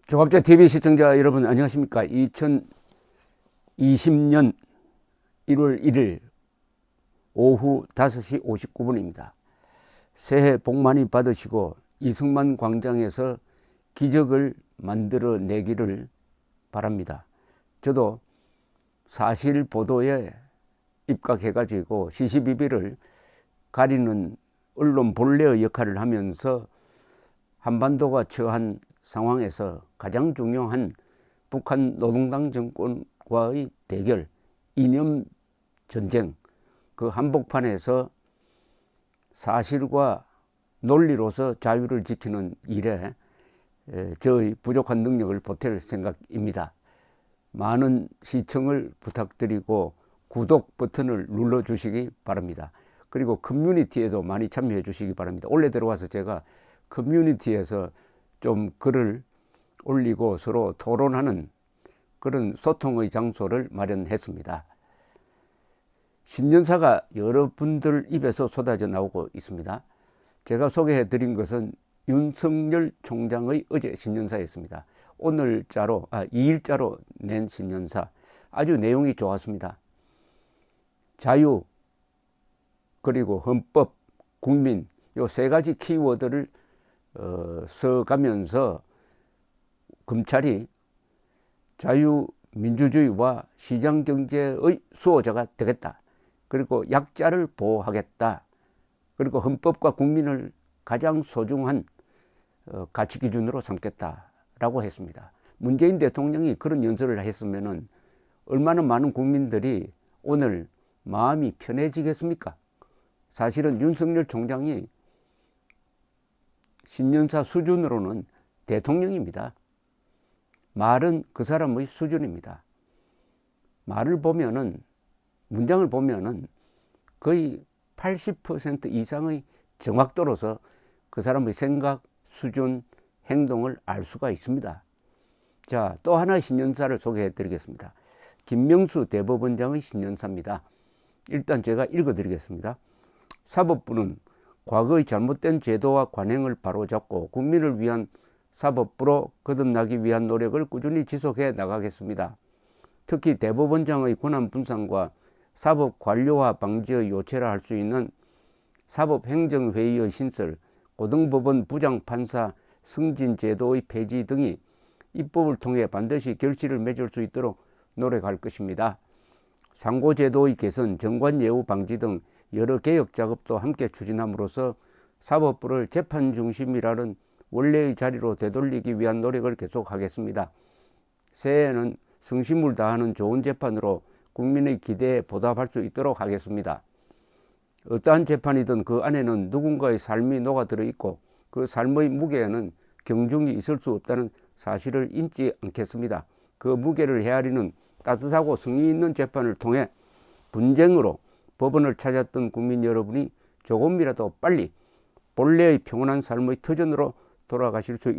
조갑자 TV 시청자 여러분 안녕하십니까? 2020년 1월 1일 오후 5시 59분입니다. 새해 복 많이 받으시고 이승만 광장에서 기적을 만들어내기를 바랍니다. 저도 사실 보도에 입각해가지고 시시비비를 가리는 언론 본래의 역할을 하면서 한반도가 처한 상황에서 가장 중요한 북한 노동당 정권과의 대결, 이념 전쟁, 그 한복판에서 사실과 논리로서 자유를 지키는 일에 저의 부족한 능력을 보탤 생각입니다. 많은 시청을 부탁드리고 구독 버튼을 눌러주시기 바랍니다. 그리고 커뮤니티에도 많이 참여해 주시기 바랍니다. 올해 들어와서 제가 커뮤니티에서 좀 글을 올리고 서로 토론하는 그런 소통의 장소를 마련했습니다. 신년사가 여러분들 입에서 쏟아져 나오고 있습니다. 제가 소개해 드린 것은 윤석열 총장의 어제 신년사였습니다. 오늘자로 2일자로 낸 신년사 아주 내용이 좋았습니다. 자유 그리고 헌법, 국민 요 세 가지 키워드를 써가면서 검찰이 자유민주주의와 시장경제의 수호자가 되겠다. 그리고 약자를 보호하겠다. 그리고 헌법과 국민을 가장 소중한 가치기준으로 삼겠다라고 했습니다. 문재인 대통령이 그런 연설을 했으면 얼마나 많은 국민들이 오늘 마음이 편해지겠습니까? 사실은 윤석열 총장이 신년사 수준으로는 대통령입니다. 말은 그 사람의 수준입니다. 말을 보면은, 문장을 보면은 거의 80% 이상의 정확도로서 그 사람의 생각, 수준, 행동을 알 수가 있습니다. 자, 또 하나의 신년사를 소개해 드리겠습니다. 김명수 대법원장의 신년사입니다. 일단 제가 읽어 드리겠습니다. 사법부는 과거의 잘못된 제도와 관행을 바로잡고 국민을 위한 사법부로 거듭나기 위한 노력을 꾸준히 지속해 나가겠습니다. 특히 대법원장의 권한 분산과 사법 관료화 방지의 요체라 할 수 있는 사법행정회의의 신설, 고등법원 부장판사 승진 제도의 폐지 등이 입법을 통해 반드시 결실을 맺을 수 있도록 노력할 것입니다. 상고제도의 개선, 정관예우 방지 등 여러 개혁 작업도 함께 추진함으로써 사법부를 재판 중심이라는 원래의 자리로 되돌리기 위한 노력을 계속하겠습니다. 새해에는 성심을 다하는 좋은 재판으로 국민의 기대에 보답할 수 있도록 하겠습니다. 어떠한 재판이든 그 안에는 누군가의 삶이 녹아들어 있고 그 삶의 무게에는 경중이 있을 수 없다는 사실을 잊지 않겠습니다. 그 무게를 헤아리는 따뜻하고 성의 있는 재판을 통해 분쟁으로 법원을 찾았던 국민 여러분이 조금이라도 빨리 본래의 평온한 삶의 터전으로 돌아가실 수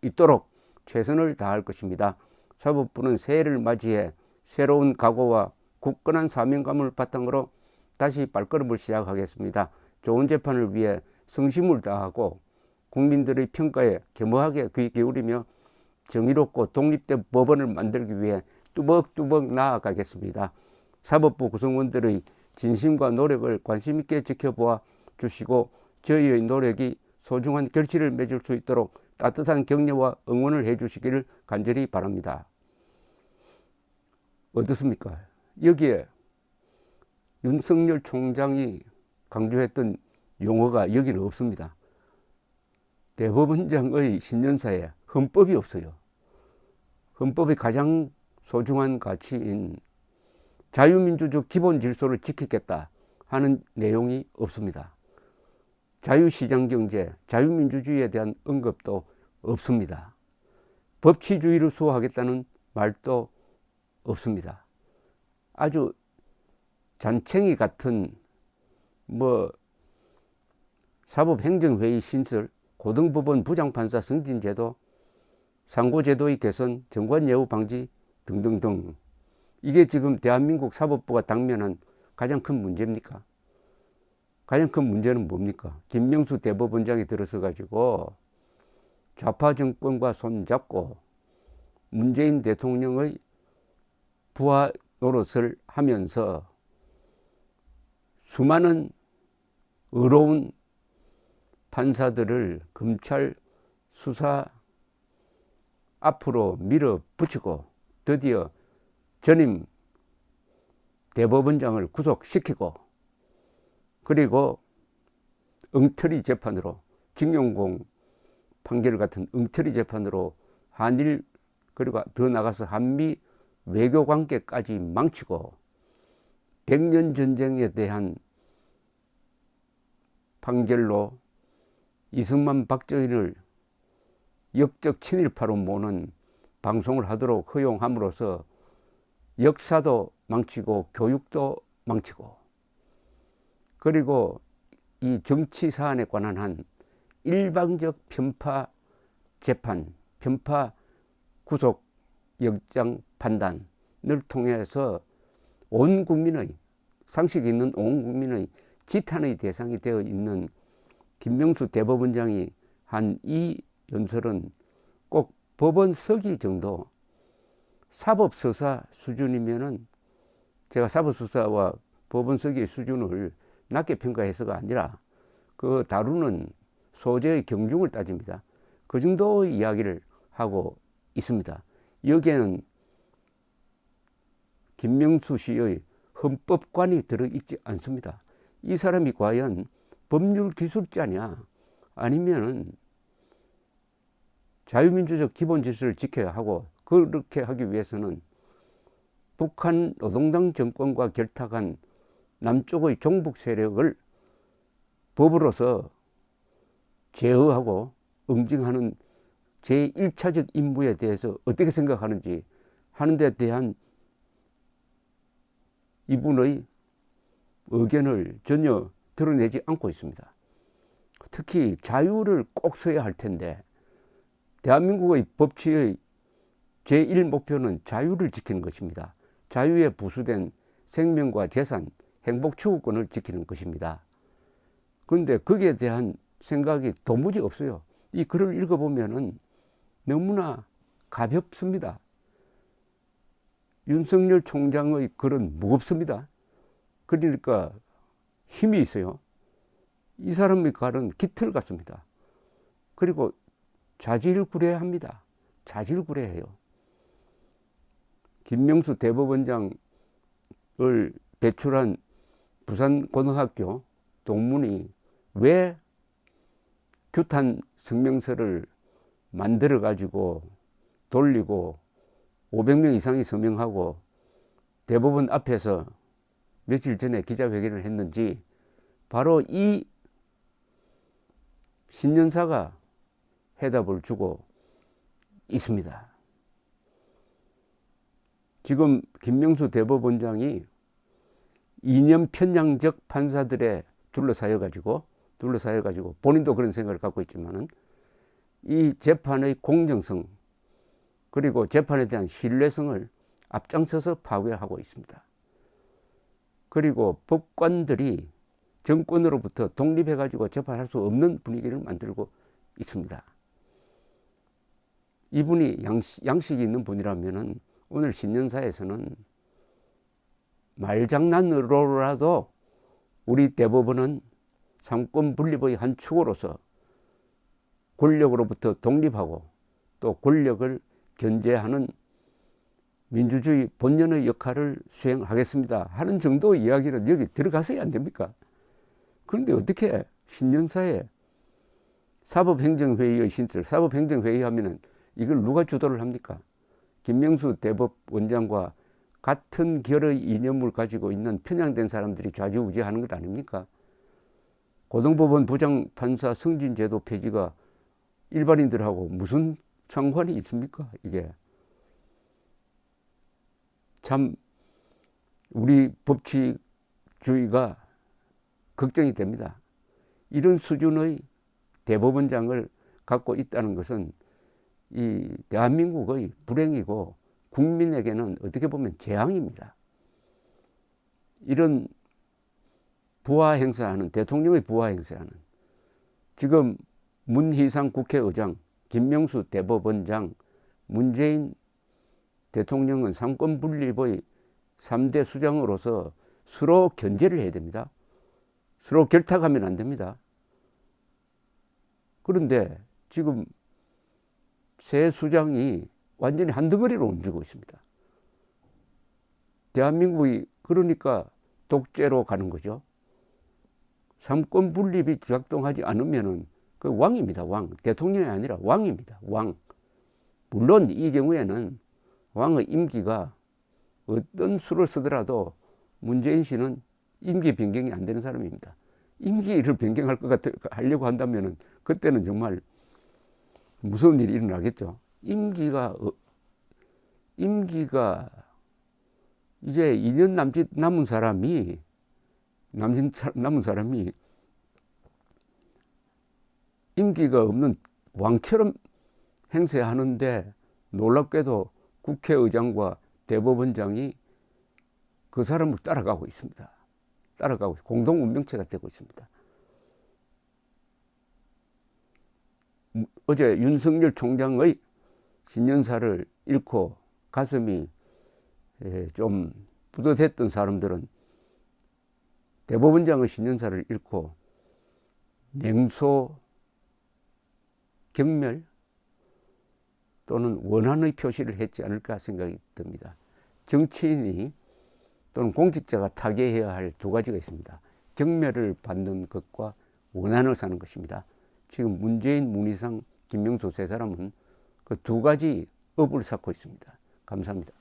있도록 최선을 다할 것입니다. 사법부는 새해를 맞이해 새로운 각오와 굳건한 사명감을 바탕으로 다시 발걸음을 시작하겠습니다. 좋은 재판을 위해 성심을 다하고 국민들의 평가에 겸허하게 귀 기울이며 정의롭고 독립된 법원을 만들기 위해 뚜벅뚜벅 나아가겠습니다. 사법부 구성원들의 진심과 노력을 관심 있게 지켜보아 주시고 저희의 노력이 소중한 결실을 맺을 수 있도록 따뜻한 격려와 응원을 해 주시기를 간절히 바랍니다. 어떻습니까? 여기에 윤석열 총장이 강조했던 용어가 여기는 없습니다. 대법원장의 신년사에 헌법이 없어요. 헌법의 가장 소중한 가치인 자유민주적 기본 질서를 지키겠다 하는 내용이 없습니다. 자유시장경제, 자유민주주의에 대한 언급도 없습니다. 법치주의를 수호하겠다는 말도 없습니다. 아주 잔챙이 같은 사법행정회의 신설, 고등법원 부장판사 승진제도, 상고제도의 개선, 정관예우 방지 등등등. 이게 지금 대한민국 사법부가 당면한 가장 큰 문제입니까? 가장 큰 문제는 뭡니까? 김명수 대법원장이 들어서 가지고 좌파 정권과 손잡고 문재인 대통령의 부하 노릇을 하면서 수많은 의로운 판사들을 검찰 수사 앞으로 밀어붙이고 드디어 전임 대법원장을 구속시키고 그리고 엉터리 재판으로 징용공 판결 같은 엉터리 재판으로 한일 그리고 더 나가서 한미 외교관계까지 망치고 100년 전쟁에 대한 판결로 이승만 박정희를 역적 친일파로 모는 방송을 하도록 허용함으로써 역사도 망치고 교육도 망치고 그리고 이 정치 사안에 관한 한 일방적 편파 재판, 편파 구속 영장 판단을 통해서 온 국민의 상식 있는 온 국민의 지탄의 대상이 되어 있는 김명수 대법원장이 한 이 연설은 꼭 법원 서기 정도 사법수사 수준이면은 제가 사법수사와 법원 서기의 수준을 낮게 평가해서가 아니라 그 다루는 소재의 경중을 따집니다. 그 정도의 이야기를 하고 있습니다. 여기에는 김명수 씨의 헌법관이 들어있지 않습니다. 이 사람이 과연 법률 기술자냐 아니면은 자유민주적 기본 질서를 지켜야 하고 그렇게 하기 위해서는 북한 노동당 정권과 결탁한 남쪽의 종북 세력을 법으로서 제어하고 응징하는 제1차적 임무에 대해서 어떻게 생각하는지 하는 데 대한 이분의 의견을 전혀 드러내지 않고 있습니다. 특히 자유를 꼭 써야 할 텐데 대한민국의 법치의 제1목표는 자유를 지키는 것입니다. 자유에 부수된 생명과 재산, 행복 추구권을 지키는 것입니다. 그런데 거기에 대한 생각이 도무지 없어요. 이 글을 읽어보면은 너무나 가볍습니다. 윤석열 총장의 글은 무겁습니다. 그러니까 힘이 있어요. 이 사람의 글은 깃털 같습니다. 그리고 자질구레합니다. 자질구레해요. 김명수 대법원장을 배출한 부산고등학교 동문이 왜 규탄 성명서를 만들어 가지고 돌리고 500명 이상이 서명하고 대법원 앞에서 며칠 전에 기자회견을 했는지 바로 이 신년사가 해답을 주고 있습니다. 지금 김명수 대법원장이 이념 편향적 판사들에 둘러싸여 가지고 본인도 그런 생각을 갖고 있지만은 이 재판의 공정성 그리고 재판에 대한 신뢰성을 앞장서서 파괴하고 있습니다. 그리고 법관들이 정권으로부터 독립해 가지고 재판할 수 없는 분위기를 만들고 있습니다. 이분이 양식이 있는 분이라면은 오늘 신년사에서는 말장난으로라도 우리 대법원은 삼권 분립의 한 축으로서 권력으로부터 독립하고 또 권력을 견제하는 민주주의 본연의 역할을 수행하겠습니다 하는 정도의 이야기는 여기 들어가서야 안 됩니까? 그런데 어떻게 신년사에 사법행정회의의 신설, 사법행정회의 하면은 이걸 누가 주도를 합니까? 김명수 대법원장과 같은 결의 이념을 가지고 있는 편향된 사람들이 좌지우지하는 것 아닙니까? 고등법원 부장판사 승진제도 폐지가 일반인들하고 무슨 상관이 있습니까? 이게 참 우리 법치주의가 걱정이 됩니다. 이런 수준의 대법원장을 갖고 있다는 것은 이 대한민국의 불행이고 국민에게는 어떻게 보면 재앙입니다. 이런 부하 행사하는 대통령의 부하 행사하는 지금 문희상 국회의장, 김명수 대법원장, 문재인 대통령은 삼권 분립의 3대 수장으로서 서로 견제를 해야 됩니다. 서로 결탁하면 안 됩니다. 그런데 지금 새 수장이 완전히 한 덩어리로 움직이고 있습니다. 대한민국이 그러니까 독재로 가는 거죠. 삼권 분립이 작동하지 않으면은 그 왕입니다. 왕. 대통령이 아니라 왕입니다. 왕. 물론 이 경우에는 왕의 임기가 어떤 수를 쓰더라도 문재인 씨는 임기 변경이 안 되는 사람입니다. 임기를 변경할 것 같아 하려고 한다면은 그때는 정말 무서운 일이 일어나겠죠. 임기가 이제 2년 남은 사람이 임기가 없는 왕처럼 행세하는데 놀랍게도 국회의장과 대법원장이 그 사람을 따라가고 있습니다. 공동 운명체가 되고 있습니다. 어제 윤석열 총장의 신년사를 읽고 가슴이 좀 뿌듯했던 사람들은 대법원장의 신년사를 읽고 냉소, 경멸 또는 원한의 표시를 했지 않을까 생각이 듭니다. 정치인이 또는 공직자가 타개해야 할 두 가지가 있습니다. 경멸을 받는 것과 원한을 사는 것입니다. 지금 문재인, 문희상, 김명수 세 사람은 그 두 가지 업을 쌓고 있습니다. 감사합니다.